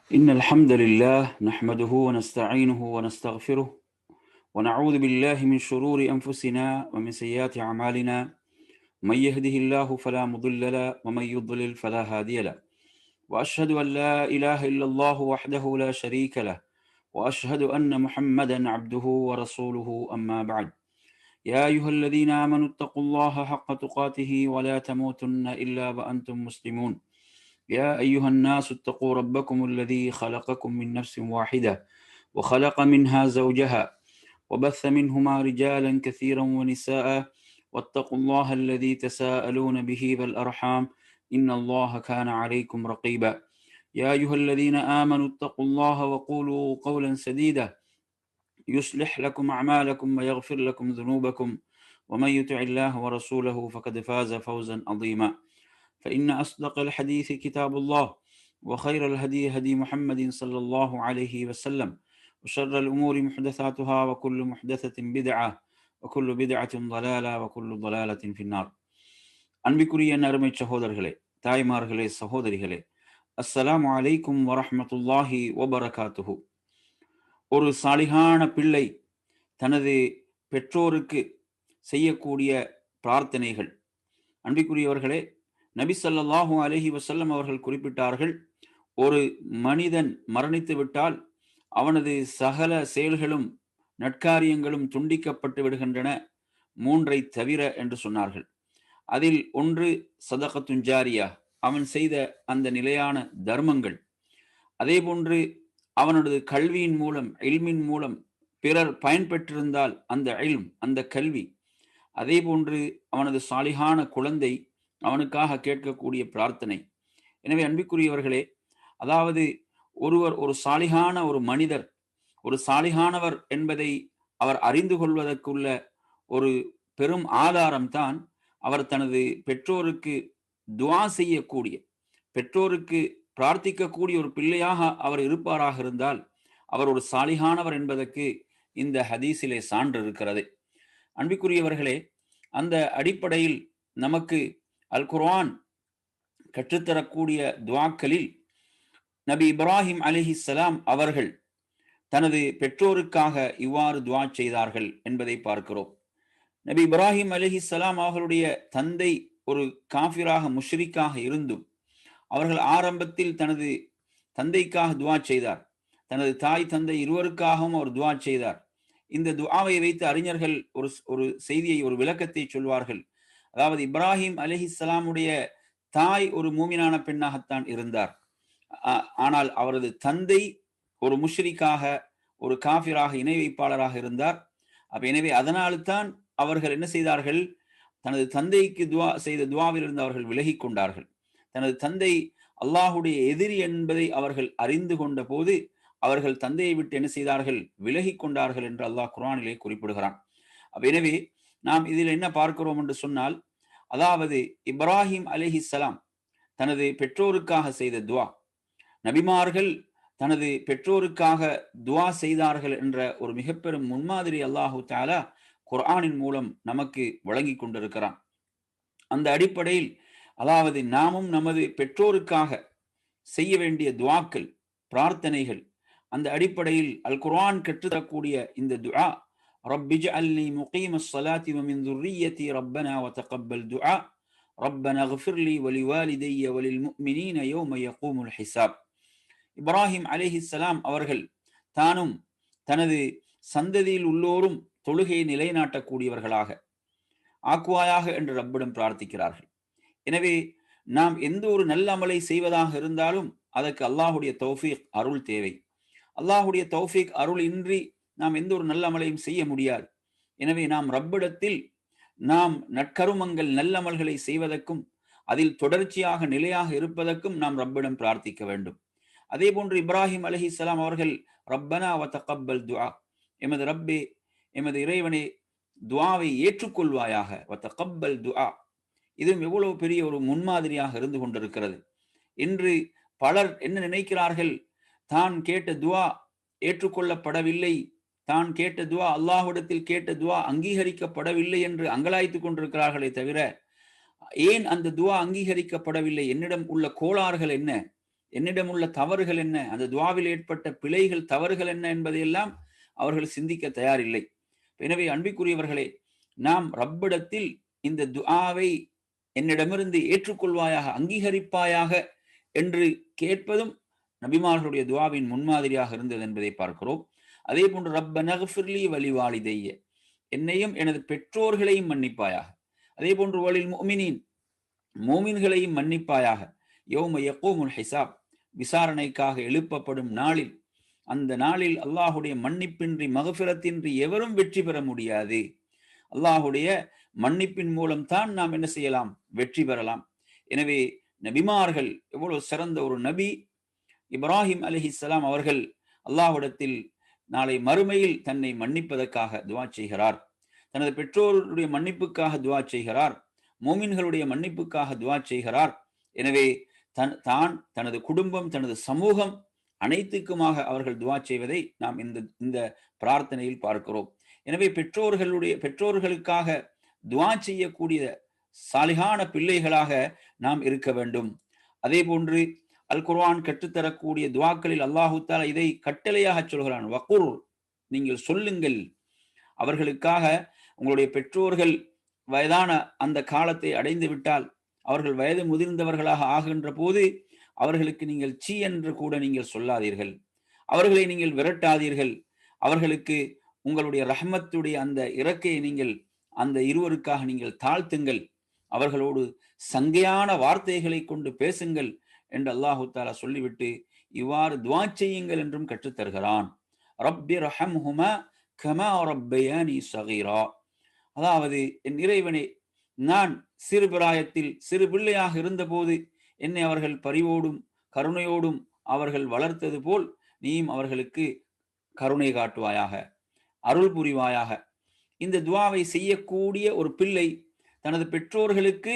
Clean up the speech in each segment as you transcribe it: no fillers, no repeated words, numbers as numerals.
إن الحمد لله نحمده ونستعينه ونستغفره ونعوذ بالله من شرور أنفسنا ومن سيئات أعمالنا. من يهده الله فلا مضل له ومن يضلل فلا هادي له. وأشهد أن لا إله إلا الله وحده لا شريك له، وأشهد أن محمدا عبده ورسوله. أما بعد، يا أيها الذين آمنوا اتقوا الله حق تقاته ولا تموتن إلا وأنتم مسلمون. يا أيها الناس اتقوا ربكم الذي خلقكم من نفس واحدة وخلق منها زوجها وبث منهما رجالا كثيرا ونساء، واتقوا الله الذي تساءلون به والأرحام إن الله كان عليكم رقيبا. يا أيها الذين آمنوا اتقوا الله وقولوا قولا سديدا يصلح لكم أعمالكم ويغفر لكم ذنوبكم، ومن يطع الله ورسوله فقد فاز فوزا عظيما. فإن أصدق الحديث كتاب الله، وخير الهدي هدي محمد صلى الله عليه وسلم، وشر الأمور محدثاتها وكل محدثة بدعة وكل بدعة ضلالة وكل ضلالة في النار. அன்பிற்குரிய அருமை சகோதரர்களே, தாய்மார்களே, சகோதரிகளே, அஸ்ஸலாமு அலைக்கும் வரஹ்மத்துல்லாஹி வபரகாத்துஹு. ஒரு சாலிகான பிள்ளை தனது பெற்றோருக்கு செய்யக்கூடிய பிரார்த்தனைகள். அன்பிற்குரியவர்களே, நபி ஸல்லல்லாஹு அலைஹி வஸல்லம் அவர்கள் குறிப்பிட்டார்கள், ஒரு மனிதன் மரணித்து விட்டால் அவனது சகல செயல்களும் நற்காரியங்களும் துண்டிக்கப்பட்டு விடுகின்றன, மூன்றை தவிர என்று சொன்னார்கள். அதில் ஒன்று சதகத்துன் ஜாரியா, அவன் செய்த அந்த நிலையான தர்மங்கள். அதே போன்று அவனது கல்வியின் மூலம், இல்மின் மூலம் பிறர் பயன்பெற்றிருந்தால் அந்த இல்ம், அந்த கல்வி. அதே போன்று அவனது சாலிகான குழந்தை, அவனுக்காக கேட்கக்கூடிய பிரார்த்தனை. எனவே அன்பிற்குரியவர்களே, அதாவது ஒருவர் ஒரு சாலிகான ஒரு மனிதர், ஒரு சாலிகானவர் என்பதை அவர் அறிந்து கொள்வதற்குள்ள ஒரு பெரும் ஆதாரம்தான் அவர் தனது பெற்றோருக்கு துஆ செய்யக்கூடிய, பெற்றோருக்கு பிரார்த்திக்கக்கூடிய ஒரு பிள்ளையாக அவர் இருப்பாராக இருந்தால் அவர் ஒரு சாலிகானவர் என்பதற்கு இந்த ஹதீஸிலே சான்று இருக்கிறது. அன்பிற்குரியவர்களே, அந்த அடிப்படையில் நமக்கு அல் குர்ஆன் கற்றுத்தரக்கூடிய துஆக்களில் நபி இப்ராஹிம் அலைஹிஸ்ஸலாம் அவர்கள் தனது பெற்றோருக்காக இவ்வாறு துஆ செய்தார்கள் என்பதை பார்க்கிறோம். நபி இப்ராஹிம் அலைஹிஸ்ஸலாம் அவர்களுடைய தந்தை ஒரு காஃபிராக, முஷ்ரிக்காக இருந்தும் அவர்கள் ஆரம்பத்தில் தனது தந்தைக்காக துஆ செய்தார். தனது தாய் தந்தை இருவருக்காகவும் அவர் துஆ செய்தார். இந்த துஆவை வைத்து அறிஞர்கள் ஒரு செய்தியை, ஒரு விளக்கத்தை சொல்வார்கள். அதாவது இப்ராஹிம் அலைஹிஸ்ஸலாமுடைய தாய் ஒரு மூமினான பெண்ணாகத்தான் இருந்தார். ஆனால் அவரது தந்தை ஒரு முஷ்ரிக்காக, ஒரு காஃபிராக, இணை வைப்பாளராக இருந்தார். எனவே அதனால்தான் அவர்கள் என்ன செய்தார்கள், தனது தந்தைக்கு துஆ செய்த துஆவிலிருந்து அவர்கள் விலகி கொண்டார்கள். தனது தந்தை அல்லாஹுடைய எதிரி என்பதை அவர்கள் அறிந்து கொண்ட போது அவர்கள் தந்தையை விட்டு என்ன செய்தார்கள், விலகி கொண்டார்கள் என்று அல்லாஹ் குர்ஆனிலே குறிப்பிடுகிறான். எனவே நாம் இதில் என்ன பார்க்கிறோம் என்று சொன்னால், அதாவது இப்ராஹிம் அலைஹிஸ்ஸலாம் தனது பெற்றோருக்காக செய்த துஆ, நபிமார்கள் தனது பெற்றோருக்காக துஆ செய்தார்கள் என்ற ஒரு மிக பெரும் முன்மாதிரி அல்லாஹு தஆலா குர்ஆனின் மூலம் நமக்கு வழங்கி கொண்டிருக்கிறான். அந்த அடிப்படையில் அதாவது நாமும் நமது பெற்றோருக்காக செய்ய வேண்டிய துஆக்கள், பிரார்த்தனைகள், அந்த அடிப்படையில் அல் குர்ஆன் கற்றுத்தரக்கூடிய இந்த துஆ, ரப்பிஜ்அல்னி முகீமஸ் ஸலாத்தி வ மின் ذُرِّيَّتِي ரப்பனா வ தகப்பல் துஆ ரப்பனா இக்ஃபிர்லி வ லிவாலிதைய வ லில் முஃமினீன யௌம யகூமுல் ஹிசாப். இப்ராஹிம் அலைஹிஸ்ஸலாம் அவர்கள் தானும் தனது சந்ததியில் உள்ளோரும் தொழுகையை நிலைநாட்டக்கூடியவர்களாக ஆக்குவாயாக என்று ரப்பிடம் பிரார்த்திக்கிறார்கள். எனவே நாம் எந்த ஒரு நல்ல அமலை செய்வதாக இருந்தாலும் அதற்கு அல்லாஹுடைய தௌஃபீக், அருள் தேவை. அல்லாஹுடைய தௌஃபீக், அருள் இன்றி நாம் எந்த ஒரு நல்ல அமலையும் செய்ய முடியாது. எனவே நாம் ரப்பிடத்தில் நாம் நற்கருமங்கள், நல்லமல்களை செய்வதற்கும் அதில் தொடர்ச்சியாக நிலையாக இருப்பதற்கும் நாம் ரப்பிடம் பிரார்த்திக்க வேண்டும். அதே போன்று இப்ராஹிம் அலைஹிஸ்ஸலாம் அவர்கள் ரப்பனா வ தகப்பல் துஆ, எமது ரப்பே, எமது இறைவனே, துஆவை ஏற்றுக்கொள்வாயாக, வ தகப்பல் துஆ. இதுவும் எவ்வளவு பெரிய ஒரு முன்மாதிரியாக இருந்து கொண்டிருக்கிறது. இன்று பலர் என்ன நினைக்கிறார்கள், தான் கேட்ட துஆ ஏற்றுக்கொள்ளப்படவில்லை, தான் கேட்ட துஆ, அல்லாஹ்விடத்தில் கேட்ட துஆ அங்கீகரிக்கப்படவில்லை என்று அங்கலாய்த்துக் கொண்டிருக்கிறார்களே தவிர, ஏன் அந்த துஆ அங்கீகரிக்கப்படவில்லை, என்னிடம் உள்ள கோளாறுகள் என்ன, என்னிடம் உள்ள தவறுகள் என்ன, அந்த துஆவில் ஏற்பட்ட பிழைகள் தவறுகள் என்ன என்பதையெல்லாம் அவர்கள் சிந்திக்க தயாரில்லை. எனவே அன்பிற்குரியவர்களே, நாம் ரப்பிடத்தில் இந்த துஆவை என்னிடமிருந்து ஏற்றுக்கொள்வாயாக, அங்கீகரிப்பாயாக என்று கேட்பதும் நபிமார்களுடைய துஆவின் முன்மாதிரியாக இருந்தது என்பதை பார்க்கிறோம். அதே போன்று ரப்பனக்ஃபிர்லி வலிவாலிதைய, என்னையும் எனது பெற்றோர்களையும் மன்னிப்பாயாக. அதே போன்று வலில் முஃமினீன், மூமின்களையும் மன்னிப்பாயாக. யௌம யகூமுல் ஹிசாப், விசாரணைக்காக எழுப்பப்படும் நாளில், அந்த நாளில் அல்லாஹுடைய மன்னிப்பின்றி மகஃபிரத்தின்றி எவரும் வெற்றி பெற முடியாது. அல்லாஹுடைய மன்னிப்பின் மூலம் தான் நாம் என்ன செய்யலாம், வெற்றி பெறலாம். எனவே நபிமார்கள் எவ்வளவு சிறந்த ஒரு நபி இப்ராஹிம் அலைஹிஸ்ஸலாம் அவர்கள் அல்லாஹ்விடத்தில் நாளை மறுமையில் தன்னை மன்னிப்பதற்காக துஆ செய்கிறார். தனது பெற்றோருடைய மன்னிப்புக்காக துஆ செய்கிறார். மூமின்களுடைய மன்னிப்புக்காக துஆ செய்கிறார். எனவே தான், தனது குடும்பம், தனது சமூகம் அனைத்துக்குமாக அவர்கள் துஆ செய்வதை நாம் இந்த பிரார்த்தனையில் பார்க்கிறோம். எனவே பெற்றோர்களுக்காக துஆ செய்யக்கூடிய சாலிகான பிள்ளைகளாக நாம் இருக்க வேண்டும். அதே போன்று அல் குர்ஆன் கற்றுத்தரக்கூடிய துஆக்களில் அல்லாஹு தஆலா இதை கட்டளையாக சொல்கிறான். வகுர், நீங்கள் சொல்லுங்கள். அவர்களுக்காக, உங்களுடைய பெற்றோர்கள் வயதான அந்த காலத்தை அடைந்து விட்டால், அவர்கள் வயது முதிர்ந்தவர்களாக ஆகின்ற போது அவர்களுக்கு நீங்கள் சீ என்று கூட நீங்கள் சொல்லாதீர்கள். அவர்களை நீங்கள் விரட்டாதீர்கள். அவர்களுக்கு உங்களுடைய ரஹ்மத்துடைய அந்த இறக்கையை நீங்கள் அந்த இருவருக்காக நீங்கள் தாழ்த்துங்கள். அவர்களோடு சங்கையான வார்த்தைகளை கொண்டு பேசுங்கள் என்று அல்லாஹு தஆலா சொல்லிவிட்டு இவ்வாறு துஆ செய்யுங்கள் என்றும் கற்றுத்தருகிறான். ரப்பி ரஹம்ஹுமா கமா ரப்பயானி ஸகீரா, அதாவது என் இறைவனே, நான் சிறு பிராயத்தில் சிறு பிள்ளையாக இருந்தபோது என்னை அவர்கள் பரிவோடும் கருணையோடும் அவர்கள் வளர்த்தது போல் நீயும் அவர்களுக்கு கருணை காட்டுவாயாக, அருள் புரிவாயாக. இந்த துஆவை செய்யக்கூடிய ஒரு பிள்ளை தனது பெற்றோர்களுக்கு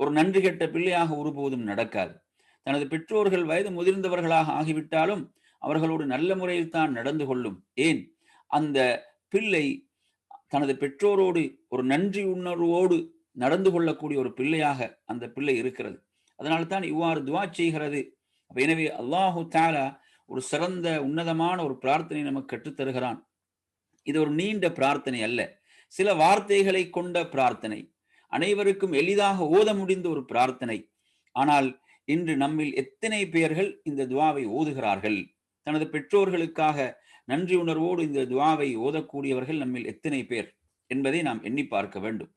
ஒரு நன்றி கெட்ட பிள்ளையாக ஒருபோதும் நடக்காது. தனது பெற்றோர்கள் வயது முதிர்ந்தவர்களாக ஆகிவிட்டாலும் அவர்களோடு நல்ல முறையில் தான் நடந்து கொள்ளும். ஏன், அந்த பிள்ளை தனது பெற்றோரோடு ஒரு நன்றி உணர்வோடு நடந்து கொள்ளக்கூடிய ஒரு பிள்ளையாக அந்த பிள்ளை இருக்கிறது. அதனால்தான் இவ்வாறு துஆ செய்கிறது. எனவே அல்லாஹு தஆலா ஒரு சிறந்த உன்னதமான ஒரு பிரார்த்தனை நமக்கு கற்றுத்தருகிறான். இது ஒரு நீண்ட பிரார்த்தனை அல்ல, சில வார்த்தைகளை கொண்ட பிரார்த்தனை, அனைவருக்கும் எளிதாக ஓத முடிந்த ஒரு பிரார்த்தனை. ஆனால் இன்று நம்மில் எத்தனை பேர்கள் இந்த துஆவை ஓதுகிறார்கள்? தனது பெற்றோர்களுக்காக நன்றி உணர்வோடு இந்த துஆவை ஓதக்கூடியவர்கள் நம்மில் எத்தனை பேர் என்பதை நாம் எண்ணி பார்க்க வேண்டும்.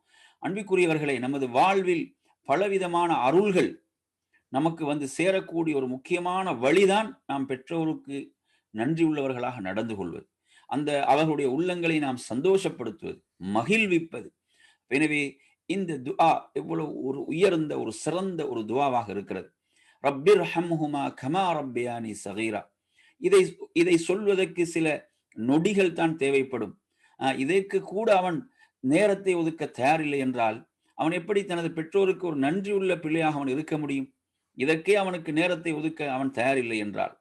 அன்பிற்குரியவர்களை, நமது வாழ்வில் பலவிதமான அருள்கள் நமக்கு வந்து சேரக்கூடிய ஒரு முக்கியமான வழிதான் நாம் பெற்றோருக்கு நன்றி உள்ளவர்களாக நடந்து கொள்வது, அந்த அவர்களுடைய உள்ளங்களை நாம் சந்தோஷப்படுத்துவது, மகிழ்விப்பது. எனவே இந்த துஆ எவ்வளவு ஒரு உயர்ந்த ஒரு சிறந்த ஒரு துஆவாக இருக்கிறது. ரப்பிர் ஹம்ஹுமா கமா ரப்பியானி ஸகீரா. இதை சொல்வதற்கு சில நொடிகள் தான் தேவைப்படும். இதற்கு கூட அவன் நேரத்தை ஒதுக்க தயாரில்லை என்றால் அவன் எப்படி தனது பெற்றோருக்கு ஒரு நன்றி உள்ள பிள்ளையாக அவன் இருக்க முடியும்? இதற்கே அவனுக்கு நேரத்தை ஒதுக்க அவன் தயாரில்லை என்றால்,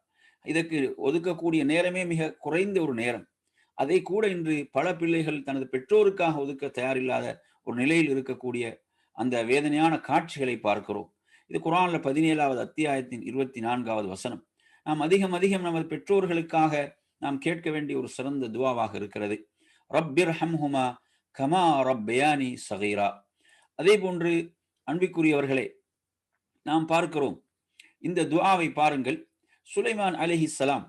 இதற்கு ஒதுக்கக்கூடிய நேரமே மிக குறைந்த ஒரு நேரம். அதை கூட இன்று பல பிள்ளைகள் தனது பெற்றோருக்காக ஒதுக்க தயாரில்லாத ஒரு நிலையில் இருக்கக்கூடிய அந்த வேதனையான காட்சிகளை பார்க்கிறோம். இது குர்ஆன்ல 17வது அத்தியாயத்தின் 24வது வசனம். நாம் அதிகம் நமது பெற்றோர்களுக்காக நாம் கேட்க வேண்டிய ஒரு சிறந்த துஆவாக இருக்கிறது. ரப்பிர் ஹம்ஹுமா கமா ரப்பயானி ஸகீரா. அதே போன்று அன்பிற்குரியவர்களே, நாம் பார்க்கிறோம் இந்த துஆவை பாருங்கள். சுலைமான் அலைஹிஸ்ஸலாம்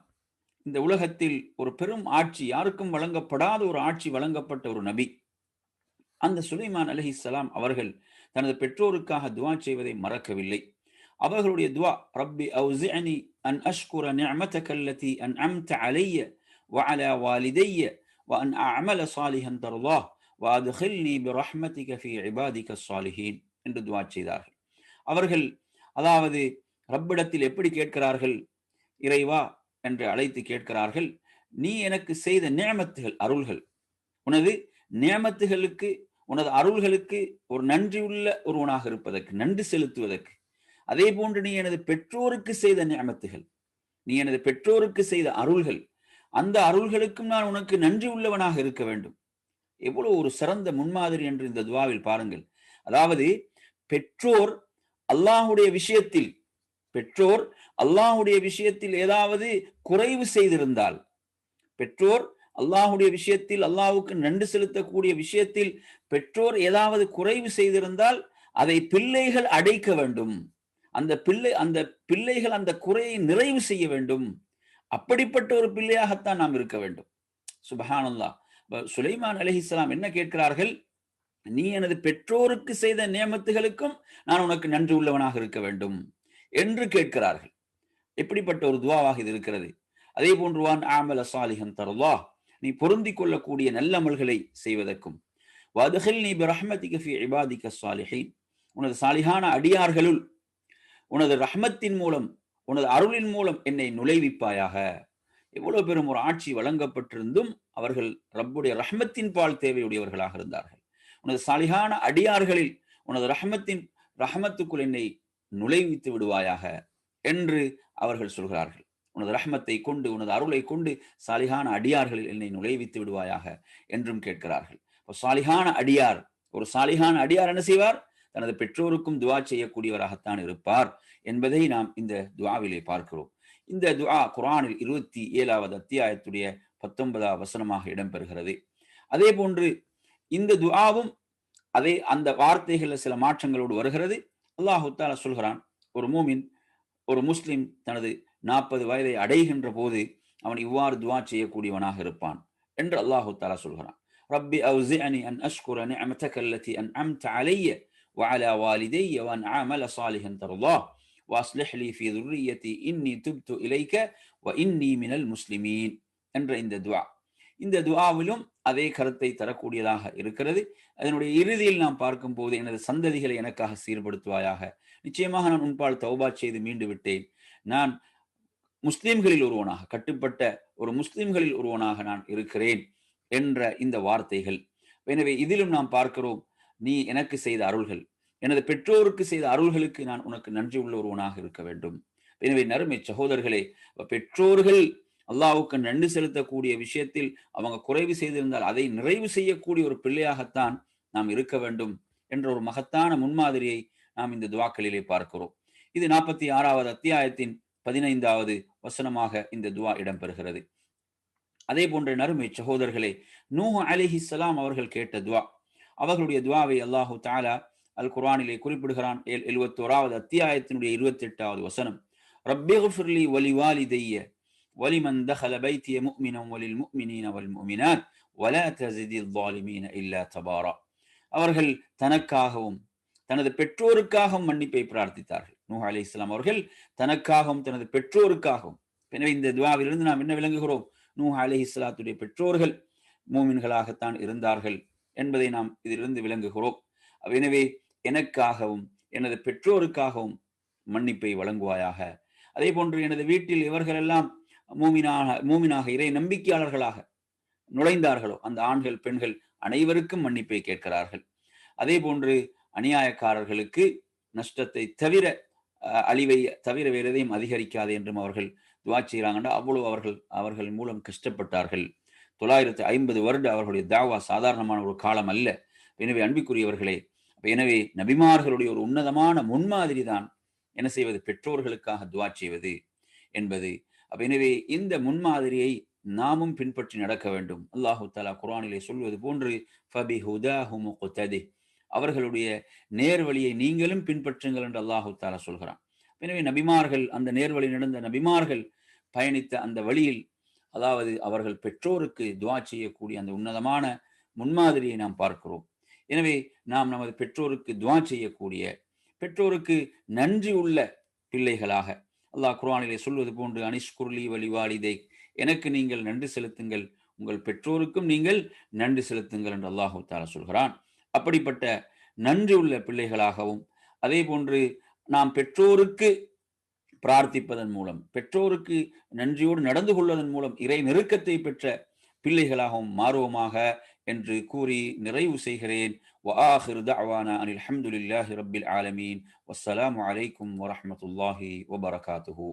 இந்த உலகத்தில் ஒரு பெரும் ஆட்சி, யாருக்கும் வழங்கப்படாத ஒரு ஆட்சி வழங்கப்பட்ட ஒரு நபி. அந்த சுலைமான் அலைஹிஸ்ஸலாம் அவர்கள் தனது பெற்றோருக்காக துஆ செய்வதை மறக்கவில்லை. அவர்களுடைய துஆ, ரப்பி அவ்ஸிஅனி அன் அஷ்குர நிஅமதக அல்லதி அன்அம்த அலைய வ அலா வாலிதைய வ அன் அஅமல ஸாலிஹன் தர்லாஹ் வ அத்கில்னி பிரஹ்மதிக ஃபீ இபாதிக ஸாலிஹீன் என்று துஆ செய்தார்கள். அவர்கள் அதாவது ரப்பிடத்தில் எப்படி கேட்கிறார்கள்? இறைவா என்று அழைத்து கேட்கிறார்கள், நீ எனக்கு செய்த நிஅமத்துகள், அருள்கள், உனது நிஅமத்துகளுக்கு, உனது அருள்களுக்கு ஒரு நன்றியுள்ள ஒருவனாக இருப்பதற்கு, நன்றி செலுத்துவதற்கு. அதே போன்று நீ எனது பெற்றோருக்கு செய்த நிஅமத்துகள், நீ எனது பெற்றோருக்கு செய்த அருள்கள், அந்த அருள்களுக்கும் நான் உனக்கு நன்றி உள்ளவனாக இருக்க வேண்டும். எவ்வளவு ஒரு சிறந்த முன்மாதிரி என்று இந்த துஆவில் பாருங்கள். அதாவது பெற்றோர் அல்லாஹ்வுடைய விஷயத்தில் பெற்றோர் அல்லாஹ்வுடைய விஷயத்தில் ஏதாவது குறைவு செய்திருந்தால், பெற்றோர் அல்லாஹ்வுடைய விஷயத்தில், அல்லாஹ்வுக்கு நன்றி செலுத்தக்கூடிய விஷயத்தில் பெற்றோர் ஏதாவது குறைவு செய்திருந்தால் அதை பிள்ளைகள் அடைக்க வேண்டும். அந்த பிள்ளைகள் அந்த குறையை நிறைவு செய்ய வேண்டும். அப்படிப்பட்ட ஒரு பிள்ளையாகத்தான் நாம் இருக்க வேண்டும். சுப்ஹானல்லாஹ். சுலைமான் அலைஹிஸ்ஸலாம் என்ன கேட்கிறார்கள்? நீ எனது பெற்றோருக்கு செய்த நியமத்துகளுக்கும் நான் உனக்கு நன்றி உள்ளவனாக இருக்க வேண்டும் என்று கேட்கிறார்கள். எப்படிப்பட்ட ஒரு துஆவாக இது இருக்கிறது. அதே போன்று வான் ஆமல சாலிஹன் தரல்லாஹ், நீ பொருந்திக் கொள்ளக்கூடிய நல்லமல்களை செய்வதற்கும், வஅத்கில்னி பிரஹ்மதிக ஃபீ இபாதிக ஸாலிஹீன், உனது சாலிஹான அடியார்களுள் உனது ரஹ்மத்தின் மூலம், உனது அருளின் மூலம் என்னை நுழைவிப்பாயாக. எவ்வளவு பெரும் ஒரு ஆட்சி வழங்கப்பட்டிருந்தும் அவர்கள் ரப்புடைய ரஹ்மத்தின் பால் தேவையுடையவர்களாக இருந்தார்கள். உனது சாலிஹான அடியார்களில் உனது ரஹ்மத்துக்குள் என்னை நுழைவித்து விடுவாயாக என்று அவர்கள் சொல்கிறார்கள். உனது ரஹ்மத்தை கொண்டு, உனது அருளை கொண்டு சாலிஹான அடியார்களில் என்னை நுழைவித்து விடுவாயாக என்றும் கேட்கிறார்கள். சாலிஹான அடியார், ஒரு சாலிஹான அடியார் என்ன செய்வார்? தனது பெற்றோருக்கும் துஆ செய்யக்கூடியவராகத்தான் இருப்பார் என்பதை நாம் இந்த துஆவிலே பார்க்கிறோம். இந்த துஆ குர்ஆனில் 27வது அத்தியாயத்துடைய 19வது வசனமாக இடம்பெறுகிறது. அதே போன்று இந்த துஆவும் அந்த வார்த்தைகளில் சில மாற்றங்களோடு வருகிறது. அல்லாஹு தஆலா சொல்கிறான், ஒரு மூமின், ஒரு முஸ்லிம் தனது 40 வயதை அடைகின்ற போது அவன் இவ்வாறு துஆ செய்யக்கூடியவனாக இருப்பான் என்று அல்லாஹு தஆலா சொல்கிறான். ரப்பி அவ்ஸிஅனி அன் அஷ்குர நிஅமதக அல்லதி அன்அம்த அலைய வஅலா வாலிதைய வஅன் அஅமல ஸாலிஹன் தர்லாஹ் வஅஸ்லிஹ் லீ ஃபீ ذُرِّيَّتِي இன்னி துப்து இலைக வஇன்னி மினல் முஸ்லிமீன் என்ற இந்த துஆ. இந்த துஆவிலும் அதே கருத்தை தரக்கூடியதாக இருக்கிறது. அதனுடைய இறுதியில் நாம் பார்க்கும் போது, எனது சந்ததிகளை எனக்காக சீர்படுத்துவாயாக, நிச்சயமாக நான் உன்பால் தௌபா செய்து மீண்டு விட்டேன், நான் முஸ்லிம்களில் ஒருவனாக, கட்டுப்பட்ட ஒரு முஸ்லிம்களில் ஒருவனாக நான் இருக்கிறேன் என்ற இந்த வார்த்தைகள். எனவே இதிலும் நாம் பார்க்கிறோம், நீ எனக்கு செய்த அருள்கள், எனது பெற்றோருக்கு செய்த அருள்களுக்கு நான் உனக்கு நன்றி உள்ள ஒருவனாக இருக்க வேண்டும். எனவே நறுமை சகோதரர்களே, பெற்றோர்கள் அல்லாஹ்வுக்கு நன்றி செலுத்தக்கூடிய விஷயத்தில் அவங்க குறைவு செய்திருந்தால் அதை நிறைவு செய்யக்கூடிய ஒரு பிள்ளையாகத்தான் நாம் இருக்க வேண்டும் என்ற ஒரு மகத்தான முன்மாதிரியை நாம் இந்த துஆக்களிலே பார்க்கிறோம். இது 46வது அத்தியாயத்தின் 15வது வசனமாக இந்த துஆ இடம்பெறுகிறது. அதே போன்ற நறுமை சகோதரர்களே, நூஹ் அலைஹிஸ்ஸலாம் அவர்கள் கேட்ட துஆ, அவர்களுடைய துஆவை அல்லாஹு தஆலா அல் குர்ஆனிலே குறிப்பிடுகிறான். 71வது அத்தியாயத்தினுடைய 28வது வசனம், ரப்பிக்ஃபிர்லி வலிவாலிதைய வலிமன் தஹல பைத்திய முஃமினன் வலில் முஃமினீன வல் முஃமினாத் வலா தஸிதில் ஸாலிமீன இல்லா தபாரா. அவர்கள் தனக்காகவும் தனது பெற்றோருக்காகவும் மன்னிப்பை பிரார்த்தித்தார்கள். நூஹ் அலைஹிஸ்ஸலாம் அவர்கள் தனக்காகவும் தனது பெற்றோருக்காகவும். எனவே இந்த துஆவிலிருந்து நாம் என்ன விளங்குகிறோம்? நூஹ் அலைஹிஸ்ஸலாத்துடைய பெற்றோர்கள் மூமின்களாகத்தான் இருந்தார்கள் என்பதை நாம் இதிலிருந்து விளங்குகிறோம். எனவே எனக்காகவும் எனது பெற்றோருக்காகவும் மன்னிப்பை வழங்குவாயாக. அதே போன்று எனது வீட்டில் இவர்களெல்லாம் மூமினாக இறை நம்பிக்கையாளர்களாக நுழைந்தார்களோ அந்த ஆண்கள் பெண்கள் அனைவருக்கும் மன்னிப்பை கேட்கிறார்கள். அதே போன்று அநியாயக்காரர்களுக்கு நஷ்டத்தை தவிர, அழிவை தவிர வேறு எதையும் அதிகரிக்காது என்றும் அவர்கள் துஆ செய்கிறாங்கன்னா, அவ்வளவு அவர்கள் மூலம் கஷ்டப்பட்டார்கள். 950 வருட அவர்களுடைய தாவா சாதாரணமான ஒரு காலம் அல்ல. எனவே அன்பிற்குரியவர்களே, எனவே நபிமார்களுடைய ஒரு உன்னதமான முன்மாதிரி தான் என்ன செய்வது? பெற்றோர்களுக்காக துஆ செய்வது என்பது. எனவே இந்த முன்மாதிரியை நாமும் பின்பற்றி நடக்க வேண்டும். அல்லாஹு தஆலா குர்ஆனிலே சொல்வது போன்று, ஃபபிஹுதாஹு முக்ததி, அவர்களுடைய நேர்வழியை நீங்களும் பின்பற்றுங்கள் என்று அல்லாஹு தஆலா சொல்கிறான். எனவே நபிமார்கள், அந்த நேர்வழி நடந்த நபிமார்கள் பயணித்த அந்த வழியில், அதாவது அவர்கள் பெற்றோருக்கு துஆ செய்யக்கூடிய அந்த உன்னதமான முன்மாதிரியை நாம் பார்க்கிறோம். எனவே நாம் நமது பெற்றோருக்கு துஆ செய்யக்கூடிய, பெற்றோருக்கு நன்றி உள்ள பிள்ளைகளாக, அல்லாஹ் குர்ஆனிலே சொல்வது போன்று, அனிஷ்குர்லி வலிவாலிதை, எனக்கு நீங்கள் நன்றி செலுத்துங்கள், உங்கள் பெற்றோருக்கும் நீங்கள் நன்றி செலுத்துங்கள் என்று அல்லாஹு தஆலா சொல்கிறான். அப்படிப்பட்ட நன்றி உள்ள பிள்ளைகளாகவும், அதே போன்று நாம் பெற்றோருக்கு பிரார்த்திப்பதன் மூலம், பெற்றோருக்கு நன்றியோடு நடந்து கொள்வதன் மூலம் இறை நெருக்கத்தை பெற்ற பிள்ளைகளாகவும் மாறுவோமாக என்று கூறி நிறைவு செய்கிறேன். வஆகிரு தஅவானா அனில் ஹம்துலில்லாஹி ரப்பில் ஆலமீன். வஸ்ஸலாமு அலைக்கும் வரஹ்மத்துல்லாஹி வபரகாத்துஹு.